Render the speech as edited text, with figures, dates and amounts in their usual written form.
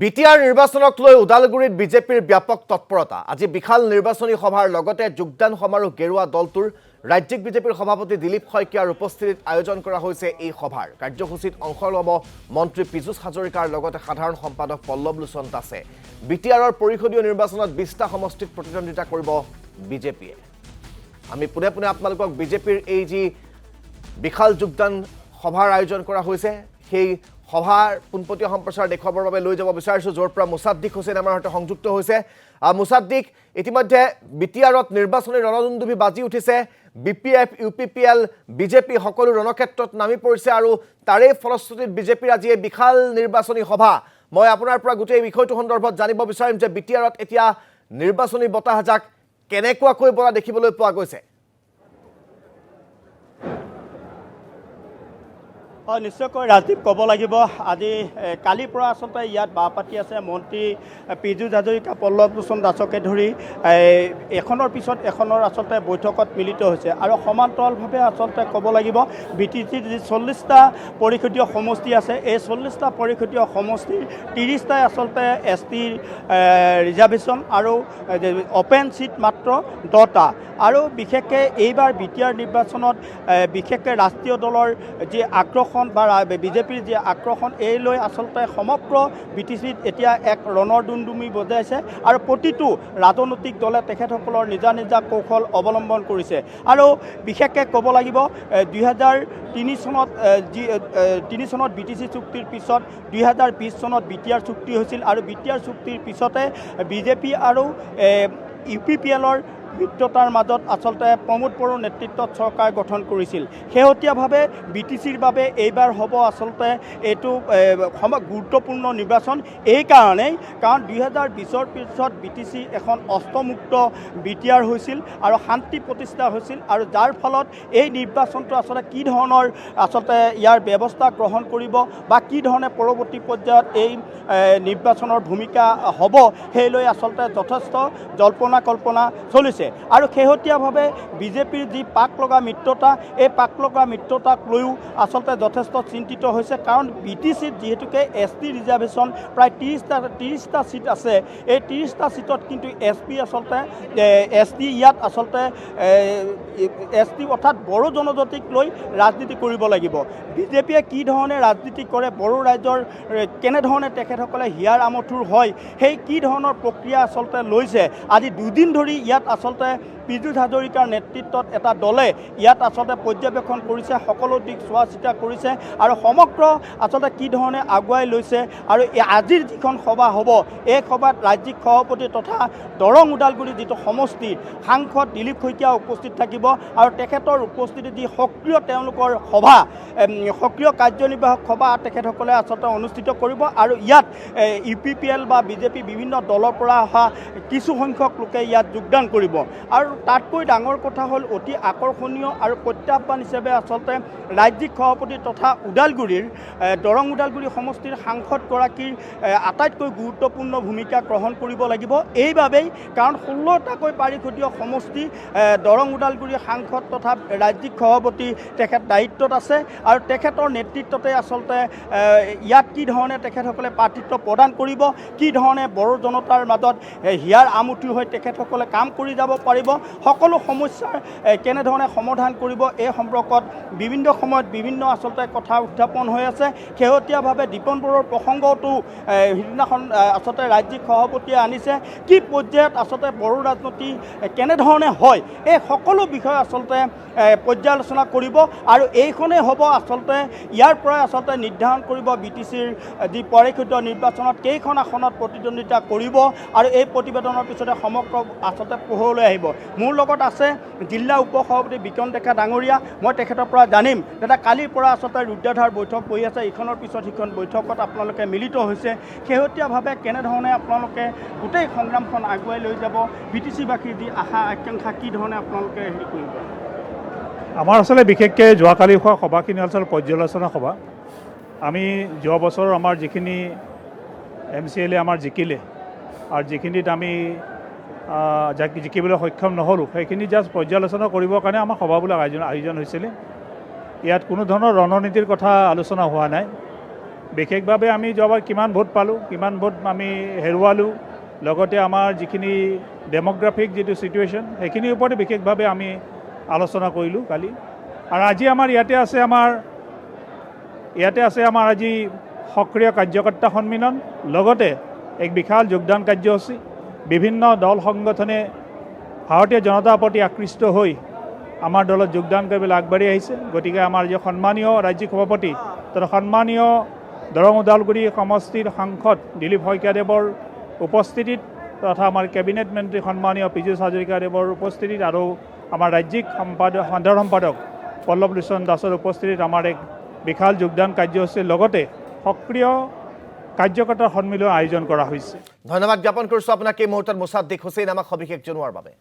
BTR নিৰ্বাচনক লৈ ওদালগুৰিত বিজেপিৰ ব্যাপক তৎপৰতা। আজি বিশাল নিৰ্বাচনী সভাৰ লগতে যোগদান সমাৰোহ গেৰুৱা দলটোৰ ৰাজ্যিক বিজেপিৰ সভাপতি দিলীপ শইকীয়াৰ উপস্থিতিত আয়োজন কৰা হৈছে এই সভাৰ। কাৰ্যসূচীত অংশ ল'ব মন্ত্ৰী পীযুষ হাজৰিকাৰ লগতে সাধাৰণ সম্পাদক পল্লৱ লোচন দাসে। বিটিআৰৰ পৰিষদীয় নিৰ্বাচনত 20টা সমষ্টিত প্ৰতিদ্বন্দ্বিতা কৰিব বিজেপিয়ে। আমি পুনে পুনে আপোনালোকক বিজেপিৰ এই যি বিশাল যোগদান সভাৰ আয়োজন কৰা হৈছে সেই সভাৰ পোনপটীয়া সম্প্ৰচাৰ দেখুৱাবৰ বাবে লৈ যাব বিচাৰিছোঁ, য'ৰ পৰা মুছাদ্দিক হুছেইন আমাৰ সৈতে সংযুক্ত হৈছে। মুছাদ্দিক, ইতিমধ্যে বিটিআৰত নিৰ্বাচনী ৰণদুন্দুভি বাজি উঠিছে। BPF, UPPL, বিজেপি সকলো ৰণক্ষেত্ৰত নামি পৰিছে আৰু তাৰে ফলশ্ৰুতিত বিজেপিৰ আজি এই বিশাল নিৰ্বাচনী সভা। মই আপোনাৰ পৰা গোটেই বিষয়টো সন্দৰ্ভত জানিব বিচাৰিম যে বিটিআৰত এতিয়া নিৰ্বাচনী বতাহজাক কেনেকুৱাকৈ বলা দেখিবলৈ পোৱা গৈছে। নিশ্চয়কৈ ৰাজদীপ ক'ব লাগিব, আজি কালিৰ পৰা আচলতে ইয়াত বাহ পাতি আছে মন্ত্ৰী পীযুষ হাজৰিকা, পল্লৱ লোচন দাসকে ধৰি এখনৰ পিছত এখনৰ আচলতে বৈঠকত মিলিত হৈছে। আৰু সমান্তৰালভাৱে আচলতে ক'ব লাগিব BTCৰ যি 40টা পৰিষদীয় সমষ্টি আছে, এই 40টা পৰিষদীয় সমষ্টিৰ 30টাই আচলতে ST ৰিজাৰ্ভেশ্যন আৰু অপেন চিট মাত্ৰ 10টা। আৰু বিশেষকৈ এইবাৰ বিটিআৰ নিৰ্বাচনত বিশেষকৈ ৰাষ্ট্ৰীয় দলৰ যি আগ্ৰহ বা বিজেপিৰ যি আক্ৰমণ এই লৈ আচলতে সমগ্ৰ BTCত এতিয়া এক ৰণদুন্দুমি বজাইছে আৰু প্ৰতিটো ৰাজনৈতিক দলে তেখেতসকলৰ নিজা নিজা কৌশল অৱলম্বন কৰিছে। আৰু বিশেষকৈ ক'ব লাগিব 2003 চনত BTC চুক্তিৰ পিছত 2020 চনত বিটিআৰ চুক্তি হৈছিল আৰু বিটিআৰ চুক্তিৰ পিছতে বিজেপি আৰু UPPLৰ মিত্ৰতাৰ মাজত আচলতে প্ৰমোদ বড়োৰ নেতৃত্বত চৰকাৰ গঠন কৰিছিল। শেহতীয়াভাৱে BTCৰ বাবে এইবাৰ হ'ব আচলতে এইটো গুৰুত্বপূৰ্ণ নিৰ্বাচন এইকাৰণেই, কাৰণ 2020ৰ পিছত BTC এখন অস্ত্ৰমুক্ত বিটিআৰ হৈছিল আৰু শান্তি প্ৰতিষ্ঠা হৈছিল, আৰু যাৰ ফলত এই নিৰ্বাচনটো আচলতে কি ধৰণৰ আচলতে ইয়াৰ ব্যৱস্থা গ্ৰহণ কৰিব বা কি ধৰণে পৰৱৰ্তী পৰ্যায়ত এই নিৰ্বাচনৰ ভূমিকা হ'ব সেই লৈ আচলতে যথেষ্ট জল্পনা কল্পনা চলিছে। আৰু শেহতীয়াভাৱে বিজেপিৰ যি পাক লগা মিত্ৰতা, এই পাক লগা মিত্ৰতাক লৈও আচলতে যথেষ্ট চিন্তিত হৈছে, কাৰণ BTCত যিহেতুকে ST ৰিজাৰ্ভেশ্যন প্ৰায় 30টা চিট আছে, এই 30টা চিটত কিন্তু ST ইয়াত আচলতে ST অৰ্থাৎ বড়ো জনজাতিক লৈ ৰাজনীতি কৰিব লাগিব। বিজেপিয়ে কি ধৰণে ৰাজনীতি কৰে, বড়ো ৰাইজৰ কেনেধৰণে তেখেতসকলে হিয়াৰ আমঠুৰ হয়, সেই কি ধৰণৰ প্ৰক্ৰিয়া আচলতে লৈছে। আজি দুদিন ধৰি ইয়াত আচলতে পীযুষ হাজৰিকাৰ নেতৃত্বত এটা দলে ইয়াত আচলতে পৰ্যবেক্ষণ কৰিছে, সকলো দিশ চোৱা চিতা কৰিছে আৰু সমগ্ৰ আচলতে কি ধৰণে আগুৱাই লৈছে। আৰু আজিৰ যিখন সভা হ'ব, এই সভাত ৰাজ্যিক সভাপতি তথা দৰং ওদালগুৰি যিটো সমষ্টিৰ সাংসদ দিলীপ শইকীয়া উপস্থিত থাকিব আৰু তেখেতৰ উপস্থিতিত যি সক্ৰিয় তেওঁলোকৰ সভা, সক্ৰিয় কাৰ্যনিৰ্বাহক সভা তেখেতসকলে আচলতে অনুষ্ঠিত কৰিব। আৰু ইয়াত UPPL বা বিজেপি বিভিন্ন দলৰ পৰা অহা কিছু সংখ্যক লোকে ইয়াত যোগদান কৰিব। আৰু তাতকৈ ডাঙৰ কথা হ'ল অতি আকৰ্ষণীয় আৰু প্ৰত্যাহ্বান হিচাপে আচলতে ৰাজ্যিক সভাপতি তথা ওদালগুৰিৰ দৰং ওদালগুৰি সমষ্টিৰ সাংসদগৰাকীৰ আটাইতকৈ গুৰুত্বপূৰ্ণ ভূমিকা গ্ৰহণ কৰিব লাগিব। এইবাবেই কাৰণ 16টাকৈ পৰিষদীয় সমষ্টি দৰং ওদালগুৰিৰ সাংসদ তথা ৰাজ্যিক সভাপতি তেখেত দায়িত্বত আছে আৰু তেখেতৰ নেতৃত্বতে আচলতে ইয়াত কি ধৰণে তেখেতসকলে প্ৰাৰ্থিত্ব প্ৰদান কৰিব, কি ধৰণে বড়ো জনতাৰ মাজত হিয়াৰ আমঠু হৈ তেখেতসকলে কাম কৰি যাব পাৰিব, সকলো সমস্যাৰ কেনেধৰণে সমাধান কৰিব, এই সম্পৰ্কত বিভিন্ন সময়ত বিভিন্ন আচলতে কথা উত্থাপন হৈ আছে। শেহতীয়াভাৱে দীপন বড়োৰ প্ৰসংগটো সিদিনাখন আচলতে ৰাজ্যিক সভাপতিয়ে আনিছে, কি পৰ্যায়ত আচলতে বড়ো ৰাজনীতি কেনেধৰণে হয়, এই সকলো বিষয় আচলতে পৰ্যালোচনা কৰিব। আৰু এইখনেই হ'ব আচলতে ইয়াৰ পৰাই আচলতে নিৰ্ধাৰণ কৰিব BTCৰ যি পৰিষদীয় নিৰ্বাচনত কেইখন আসনত প্ৰতিদ্বন্দ্বিতা কৰিব, আৰু এই প্ৰতিবেদনৰ পিছতে সমগ্ৰ আচলতে পোহৰলৈ আহিব। মোৰ লগত আছে জিলা উপ সভাপতি বিকন ডেকা ডাঙৰীয়া, মই তেখেতৰ পৰা জানিম দাদা কালিৰ পৰা আচলতে ৰুদ্ৰাধাৰ বৈঠক বহি আছে, ইখনৰ পিছত সিখন বৈঠকত আপোনালোকে মিলিত হৈছে, শেহতীয়াভাৱে কেনেধৰণে আপোনালোকে গোটেই সংগ্ৰামখন আগুৱাই লৈ যাব, BTCবাসীৰ যি আশা আকাংক্ষা কি ধৰণে আপোনালোকে হেৰি কৰিব? আমাৰ আচলতে বিশেষকৈ যোৱাকালি হোৱা সভাখিনি আচলতে পৰ্যালোচনা সভা। আমি যোৱা বছৰ আমাৰ যিখিনি MCLA আমাৰ জিকিলে আৰু যিখিনিত আমি জিকিবলৈ সক্ষম নহ'লোঁ, সেইখিনি জাষ্ট পৰ্যালোচনা কৰিবৰ কাৰণে আমাৰ সভাবিলাক আয়োজন হৈছিলে। ইয়াত কোনো ধৰণৰ ৰণনীতিৰ কথা আলোচনা হোৱা নাই। বিশেষভাৱে আমি যোৱাবাৰ কিমান ভোট পালোঁ, কিমান ভোট আমি হেৰুৱালোঁ, লগতে আমাৰ যিখিনি ডেম'গ্ৰাফিক যিটো ছিটুৱেশ্যন সেইখিনিৰ ওপৰতে বিশেষভাৱে আমি আলোচনা কৰিলোঁ কালি। আৰু আজি আমাৰ ইয়াতে আছে আমাৰ আজি সক্ৰিয় কাৰ্যকৰ্তা সন্মিলন, লগতে এক বিশাল যোগদান কাৰ্যসূচী। বিভিন্ন দল সংগঠনে ভাৰতীয় জনতাৰ প্ৰতি আকৃষ্ট হৈ আমাৰ দলত যোগদান কৰিবলৈ আগবাঢ়ি আহিছে। গতিকে আমাৰ যি সন্মানীয় ৰাজ্যিক সভাপতি তথা সন্মানীয় দৰং ওদালগুৰি সমষ্টিৰ সাংসদ দিলীপ শইকীয়াদেৱৰ উপস্থিতিত তথা আমাৰ কেবিনেট মন্ত্ৰী সন্মানীয় পীযুষ হাজৰিকাদেৱৰ উপস্থিতিত আৰু আমাৰ ৰাজ্যিক সাধাৰণ সম্পাদক পল্লৱ লোচন দাসৰ উপস্থিতিত আমাৰ এক বিশাল যোগদান কাৰ্যসূচীৰ লগতে সক্ৰিয় কাৰ্যকৰ্তাৰ সন্মিলন আয়োজন কৰা হৈছে। ধন্যবাদ জ্ঞাপন কৰিছোঁ আপোনাক এই মুহূৰ্তত মুছাদ্দিক হুছেইন আমাক সবিশেষ জনোৱাৰ বাবে।